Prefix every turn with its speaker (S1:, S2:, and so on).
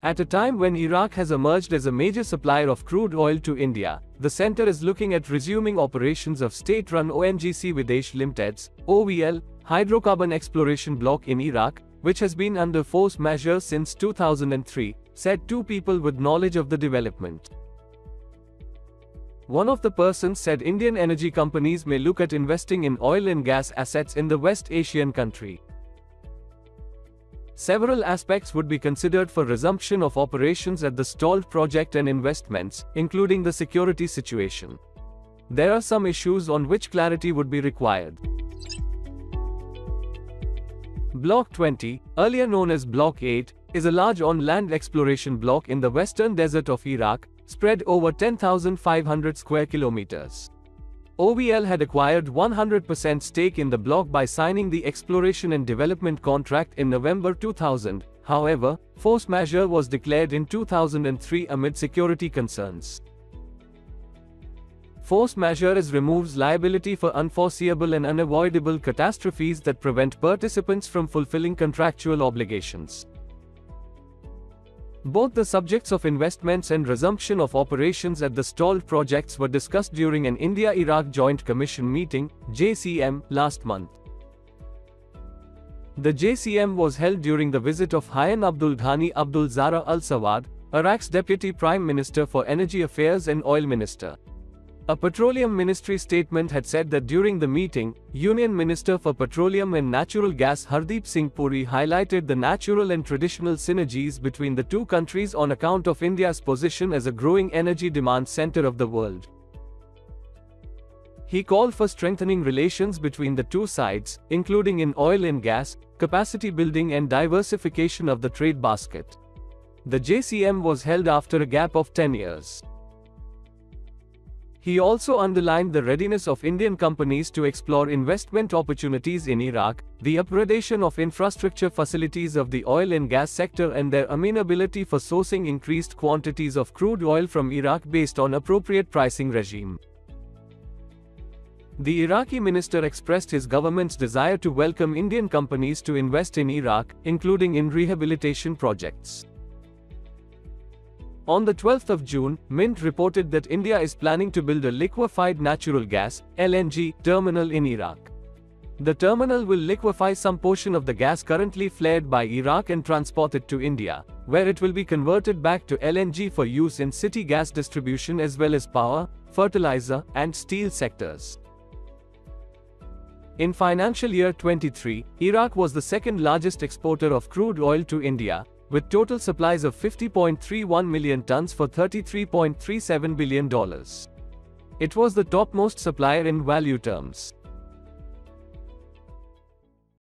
S1: At a time when Iraq has emerged as a major supplier of crude oil to India, the center is looking at resuming operations of state-run ONGC Videsh Limited's OVL hydrocarbon exploration block in Iraq, which has been under force majeure since 2003, said two people with knowledge of the development. One of the persons said Indian energy companies may look at investing in oil and gas assets in the West Asian country. Several aspects would be considered for resumption of operations at the stalled project and investments, including the security situation. There are some issues on which clarity would be required. Block 20, earlier known as Block 8, is a large on-land exploration block in the western desert of Iraq, spread over 10,500 square kilometers. OVL had acquired 100% stake in the block by signing the exploration and development contract in November 2000. However, force majeure was declared in 2003 amid security concerns. Force majeure removes liability for unforeseeable and unavoidable catastrophes that prevent participants from fulfilling contractual obligations. Both the subjects of investments and resumption of operations at the stalled projects were discussed during an India-Iraq Joint Commission meeting, JCM, last month. The JCM was held during the visit of Hayan Abdul Ghani Abdul Zara Al-Sawad, Iraq's Deputy Prime Minister for Energy Affairs and Oil Minister. A Petroleum Ministry statement had said that during the meeting, Union Minister for Petroleum and Natural Gas Hardeep Singh Puri highlighted the natural and traditional synergies between the two countries on account of India's position as a growing energy demand center of the world. He called for strengthening relations between the two sides, including in oil and gas, capacity building and diversification of the trade basket. The JCM was held after a gap of 10 years. He also underlined the readiness of Indian companies to explore investment opportunities in Iraq, the upgradation of infrastructure facilities of the oil and gas sector and their amenability for sourcing increased quantities of crude oil from Iraq based on appropriate pricing regime. The Iraqi minister expressed his government's desire to welcome Indian companies to invest in Iraq, including in rehabilitation projects. On the 12th of June, Mint reported that India is planning to build a liquefied natural gas (LNG) terminal in Iraq. The terminal will liquefy some portion of the gas currently flared by Iraq and transport it to India, where it will be converted back to LNG for use in city gas distribution as well as power, fertilizer, and steel sectors. In financial year 23, Iraq was the second largest exporter of crude oil to India, with total supplies of 50.31 million tons for $33.37 billion. It was the topmost supplier in value terms.